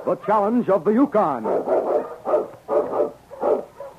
the challenge of the Yukon.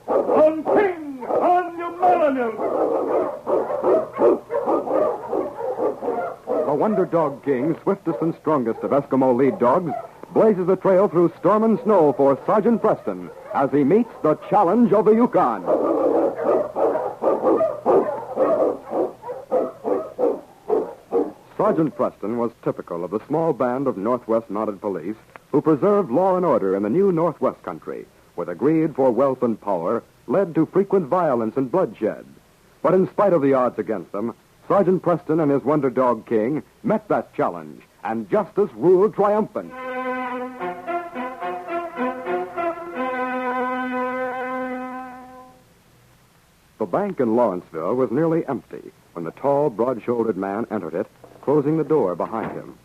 On King, on your melon. The Wonder Dog King, swiftest and strongest of Eskimo lead dogs, blazes a trail through storm and snow for Sergeant Preston as he meets the challenge of the Yukon. Sergeant Preston was typical of the small band of Northwest Mounted Police who preserved law and order in the new Northwest country, where the greed for wealth and power led to frequent violence and bloodshed. But in spite of the odds against them, Sergeant Preston and his Wonder Dog King met that challenge, and justice ruled triumphant. The bank in Lawrenceville was nearly empty when the tall, broad-shouldered man entered it, closing the door behind him.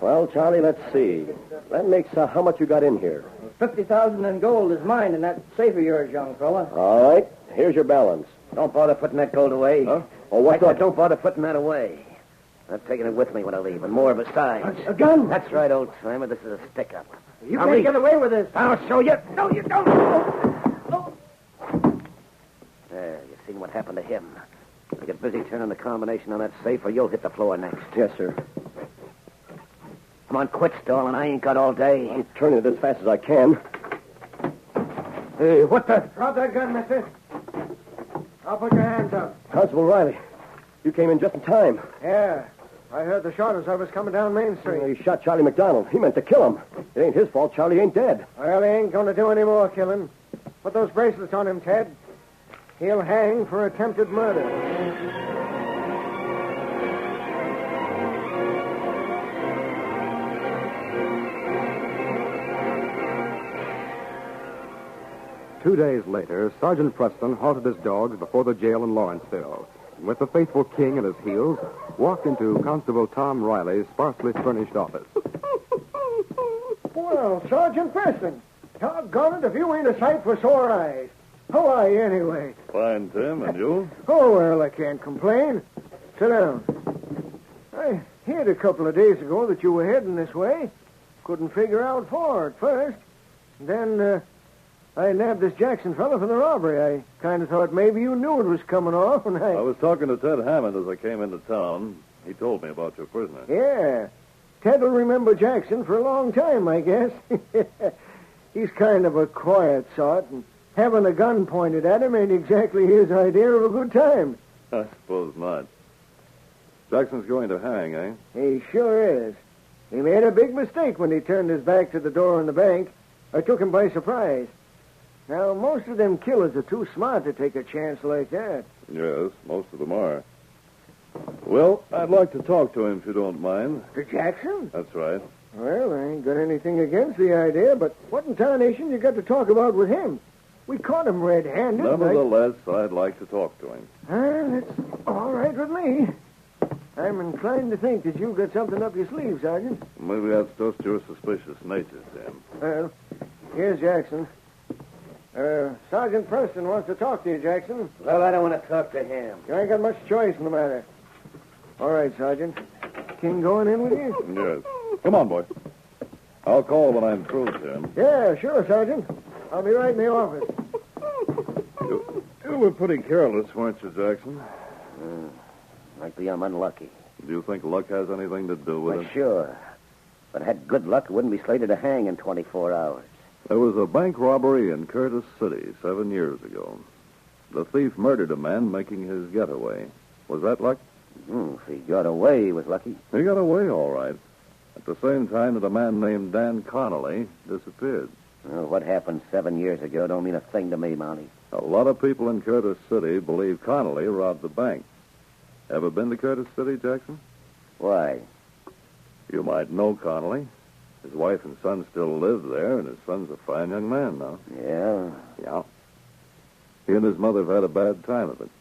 Well, Charlie, let's see. That makes how much you got in here? 50,000 in gold is mine in that safe of yours, young fella. All right. Here's your balance. Don't bother putting that gold away. Huh? Oh, what's that? Don't bother putting that away. I'm taking it with me when I leave, and more besides. A gun? That's right, old timer. This is a stick-up. You can't get away with this. I'll show you. No, you don't. Oh. There, you seen what happened to him. Now get busy turning the combination on that safe, or you'll hit the floor next. Yes, sir. Come on, quit stalling. I ain't got all day. I'm turning it as fast as I can. Hey, what the... Drop that gun, mister. I'll put your hands up. Constable Riley, you came in just in time. Yeah. I heard the shot as I was coming down Main Street. He shot Charlie McDonald. He meant to kill him. It ain't his fault. Charlie ain't dead. Well, he ain't going to do any more killing. Put those bracelets on him, Ted. He'll hang for attempted murder. 2 days later, Sergeant Preston halted his dogs before the jail in Lawrenceville, and with the faithful King at his heels, walked into Constable Tom Riley's sparsely furnished office. Well, Sergeant Preston, doggone it if you ain't a sight for sore eyes. How are you, anyway? Fine, Tim, and you? Oh, well, I can't complain. Sit down. I heard a couple of days ago that you were heading this way. Couldn't figure out for at first. Then, I nabbed this Jackson fella for the robbery. I kind of thought maybe you knew it was coming off, and I was talking to Ted Hammond as I came into town. He told me about your prisoner. Yeah. Ted will remember Jackson for a long time, I guess. He's kind of a quiet sort, and having a gun pointed at him ain't exactly his idea of a good time. I suppose not. Jackson's going to hang, eh? He sure is. He made a big mistake when he turned his back to the door in the bank. I took him by surprise. Now, most of them killers are too smart to take a chance like that. Yes, most of them are. Well, I'd like to talk to him if you don't mind. To Jackson? That's right. Well, I ain't got anything against the idea, but what in tarnation you got to talk about with him? We caught him red-handed. Nevertheless, I'd like to talk to him. That's all right with me. I'm inclined to think that you've got something up your sleeve, Sergeant. Maybe that's just your suspicious nature, Tim. Well, here's Jackson. Sergeant Preston wants to talk to you, Jackson. Well, I don't want to talk to him. You ain't got much choice in the matter. All right, Sergeant. King going in with you? Yes. Come on, boy. I'll call when I'm through, Tim. Yeah, sure, Sergeant. I'll be right in the office. You were pretty careless, weren't you, Jackson? Might be I'm unlucky. Do you think luck has anything to do with Well, it? sure. But had good luck, it wouldn't be slated to hang in 24 hours. There was a bank robbery in Curtis City 7 years ago. The thief murdered a man making his getaway. Was that luck? If he got away, he was lucky. He got away all right. At the same time that a man named Dan Connelly disappeared. Well, what happened 7 years ago don't mean a thing to me, Mountie. A lot of people in Curtis City believe Connelly robbed the bank. Ever been to Curtis City, Jackson? Why? You might know Connelly. His wife and son still live there, and his son's a fine young man now. Yeah? Yeah. He and his mother have had a bad time of it.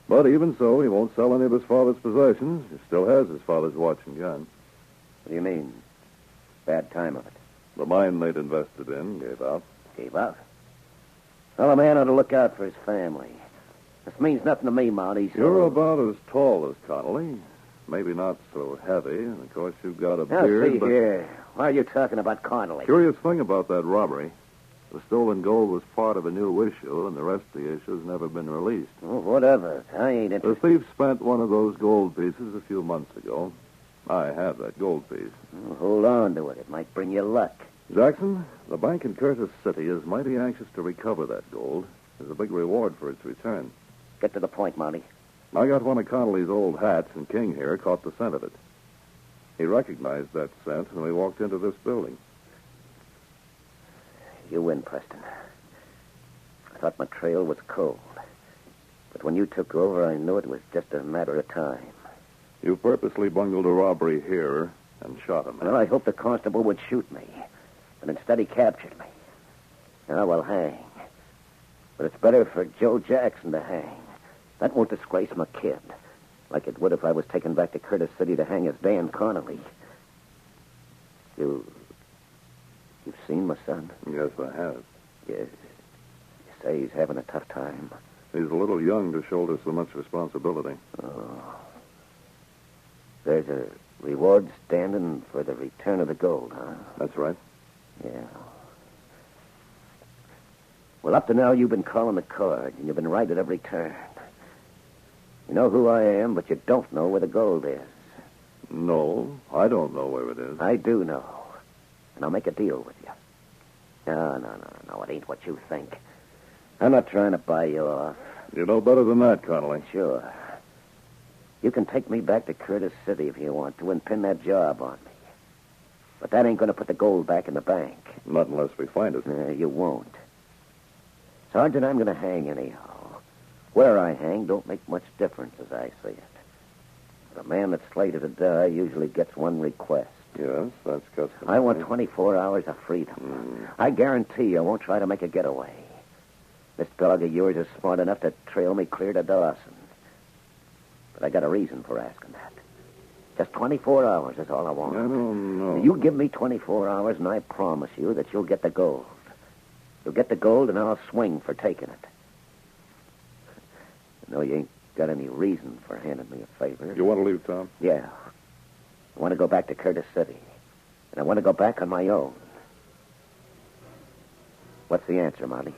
But even so, he won't sell any of his father's possessions. He still has his father's watch and gun. What do you mean? Bad time of it. The mine they'd invested in gave out. Gave up? Well, a man ought to look out for his family. This means nothing to me, Mountie. So... You're about as tall as Connelly. maybe not so heavy. And, of course, you've got a Now, beard, see but... here. Why are you talking about Connelly? Curious thing about that robbery. The stolen gold was part of a new issue, and the rest of the issue has never been released. Oh, whatever. I ain't The interested. thief spent one of those gold pieces a few months ago. I have that gold piece. Oh, hold on to it. It might bring you luck. Jackson, the bank in Curtis City is mighty anxious to recover that gold. There's a big reward for its return. Get to the point, Mountie. I got one of Connelly's old hats, and King here caught the scent of it. He recognized that scent when we walked into this building. You win, Preston. I thought my trail was cold. But when you took over, I knew it was just a matter of time. You purposely bungled a robbery here and shot a man. Well, I hoped the constable would shoot me. But instead, he captured me. Now we'll hang. But it's better for Joe Jackson to hang. That won't disgrace my kid. Like it would if I was taken back to Curtis City to hang as Dan Connelly. You've seen my son? Yes, I have. You say he's having a tough time. He's a little young to shoulder so much responsibility. Oh. There's a reward standing for the return of the gold, huh? That's right. Yeah. Well, up to now, you've been calling the cards, and you've been right at every turn. You know who I am, but you don't know where the gold is. No, I don't know where it is. I do know. And I'll make a deal with you. No, it ain't what you think. I'm not trying to buy you off. You know better than that, Connelly. Sure. You can take me back to Curtis City if you want to and pin that job on me. But that ain't going to put the gold back in the bank. Not unless we find it. You won't. Sergeant, I'm going to hang anyhow. Where I hang don't make much difference as I see it. But a man that's slated to die usually gets one request. Yes, that's customary. I want 24 hours of freedom. I guarantee you I won't try to make a getaway. This dog of yours is smart enough to trail me clear to Dawson. But I got a reason for asking that. Just 24 hours is all I want. I don't know. You give me 24 hours, and I promise you that you'll get the gold. You'll get the gold, and I'll swing for taking it. I know you ain't got any reason for handing me a favor. You want to leave, Tom? Yeah. I want to go back to Curtis City. And I want to go back on my own. What's the answer, Mountie?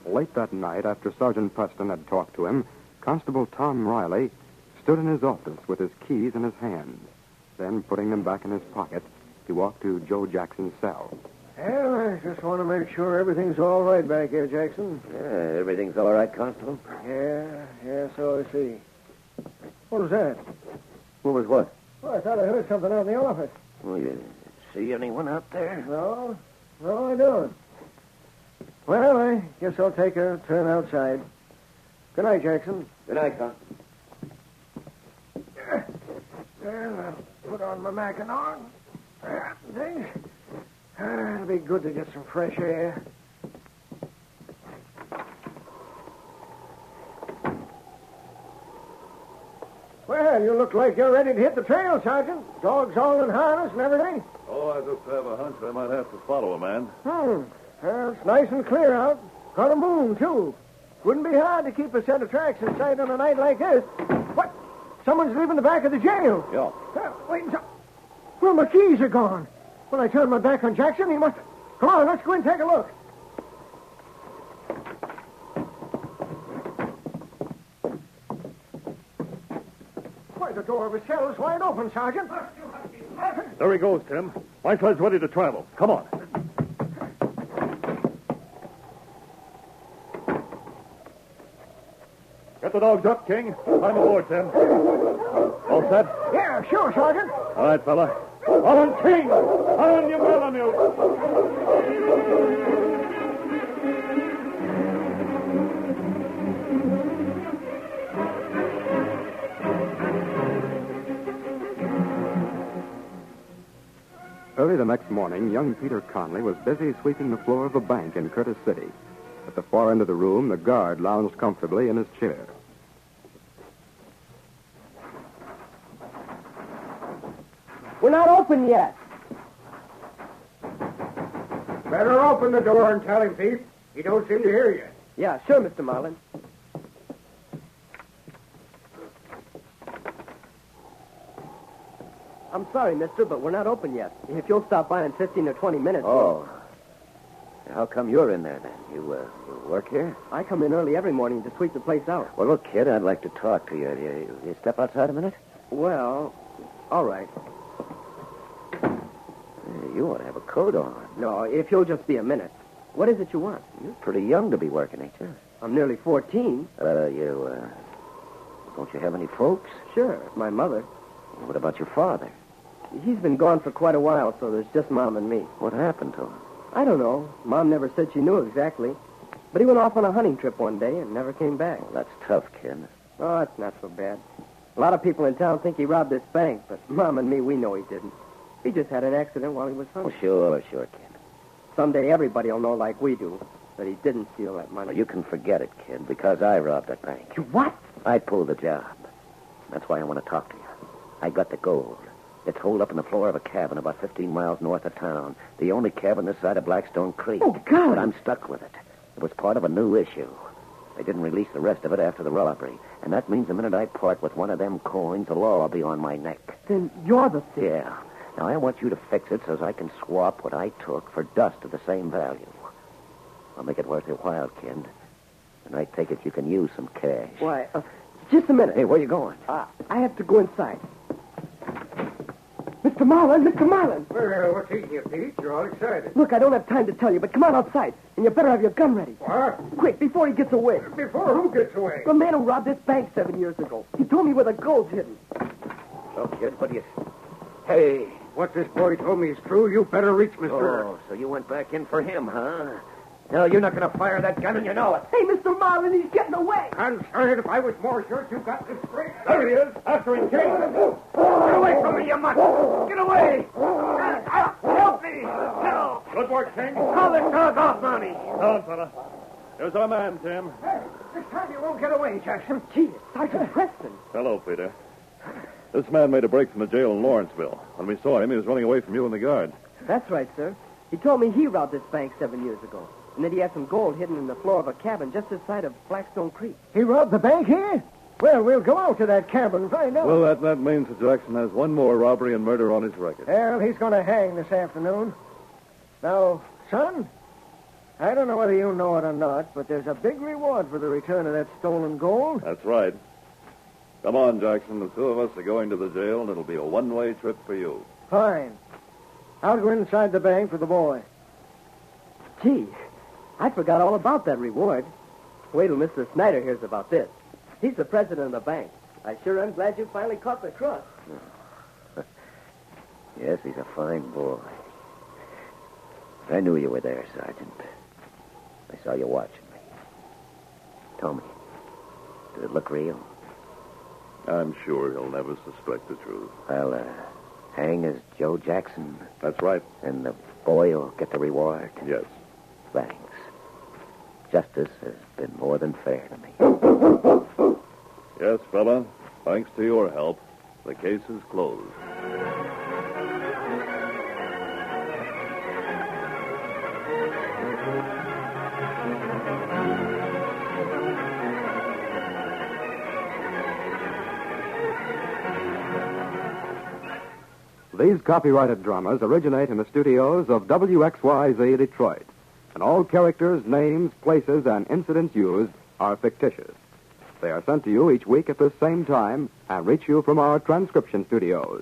Late that night, after Sergeant Preston had talked to him, Constable Tom Riley stood in his office with his keys in his hands. Then, putting them back in his pocket, he walked to Joe Jackson's cell. Well, I just want to make sure everything's all right back here, Jackson. Yeah, everything's all right, Constable? Yeah, so I see. What was that? What was what? Well, I thought I heard something out in the office. Well, you see anyone out there? No, I don't. Well, I guess I'll take a turn outside. Good night, Jackson. Good night, Constable. Well, I'll put on my mackinaw. Things. It'll be good to get some fresh air. Well, you look like you're ready to hit the trail, Sergeant. Dogs all in harness and everything. Oh, I just have a hunch I might have to follow a man. Well, it's nice and clear out. Got a moon, too. Wouldn't be hard to keep a set of tracks in sight on a night like this. What? Someone's leaving the back of the jail. Yeah. Wait until... Well, my keys are gone. When I turned my back on Jackson, he must... Come on, let's go and take a look. Why, the door of his cell is wide open, Sergeant. There he goes, Tim. My sled's ready to travel. Come on. Get the dogs up, King. Climb aboard, Tim. All set? Yeah, sure, Sergeant. All right, fella. On, King! On, you Malamute! Early the next morning, young Peter Connelly was busy sweeping the floor of the bank in Curtis City. At the far end of the room, the guard lounged comfortably in his chair. We're not open yet. Better open the door and tell him, Pete. He don't seem to hear you. Yeah, sure, Mr. Marlin. I'm sorry, mister, but we're not open yet. If you'll stop by in 15 or 20 minutes... Oh. How come you're in there, then? You work here? I come in early every morning to sweep the place out. Well, look, kid, I'd like to talk to you. You step outside a minute? Well, all right. You ought to have a coat on. No, if you'll just be a minute. What is it you want? You're pretty young to be working, ain't you? I'm nearly 14. Don't you have any folks? Sure, my mother. What about your father? He's been gone for quite a while, so there's just Mom and me. What happened to him? I don't know. Mom never said she knew exactly. But he went off on a hunting trip one day and never came back. Well, that's tough, kid. Oh, it's not so bad. A lot of people in town think he robbed this bank, but Mom and me, we know he didn't. He just had an accident while he was hunting. Oh, sure, kid. Someday everybody will know like we do that he didn't steal that money. Well, you can forget it, kid, because I robbed that bank. You what? I pulled the job. That's why I want to talk to you. I got the gold. It's holed up in the floor of a cabin about 15 miles north of town. The only cabin this side of Blackstone Creek. Oh, God! But I'm stuck with it. It was part of a new issue. They didn't release the rest of it after the robbery. And that means the minute I part with one of them coins, the law will be on my neck. Then you're the thief. Yeah. Now, I want you to fix it so I can swap what I took for dust of the same value. I'll make it worth your while, kid. And I take it you can use some cash. Why, just a minute. Hey, where you going? I have to go inside. Mr. Marlin! Well, what's eating you, Pete? You're all excited. Look, I don't have time to tell you, but come on outside, and you better have your gun ready. What? Quick, before he gets away. Before who gets away? The man who robbed this bank 7 years ago. He told me where the gold's hidden. Oh, kid, what do you... Hey. What this boy told me is true. You better reach Mr. Oh, so you went back in for him, huh? No, you're not going to fire that gun, and you know it. Hey, Mr. Marlin, he's getting away. Conrad, if I was more sure you got this straight. There he is. After him, King. Get away from me, you mutt. Get away. Help me. Help. Good work, King. Call this dog off, Mounties. Down, fella. Here's our man, Tim. Hey, this time you won't get away, Jackson. Gee, it's Sergeant Preston. Hello, Peter. This man made a break from the jail in Lawrenceville. When we saw him, he was running away from you and the guard. That's right, sir. He told me he robbed this bank 7 years ago, and that he had some gold hidden in the floor of a cabin just this side of Blackstone Creek. He robbed the bank here? Well, we'll go out to that cabin and find out. Well, that means that Jackson has one more robbery and murder on his record. Well, he's going to hang this afternoon. Now, son, I don't know whether you know it or not, but there's a big reward for the return of that stolen gold. That's right. Come on, Jackson. The two of us are going to the jail, and it'll be a one-way trip for you. Fine. I'll go inside the bank with the boy. Gee, I forgot all about that reward. Wait till Mr. Snyder hears about this. He's the president of the bank. I sure am glad you finally caught the crook. Yes, he's a fine boy. I knew you were there, Sergeant. I saw you watching me. Tell me, did it look real? I'm sure he'll never suspect the truth. I'll hang as Joe Jackson, That's right. and the boy will get the reward. Yes. Thanks. Justice has been more than fair to me. Yes, fella. Thanks to your help, the case is closed. These copyrighted dramas originate in the studios of WXYZ Detroit, and all characters, names, places, and incidents used are fictitious. They are sent to you each week at the same time and reach you from our transcription studios.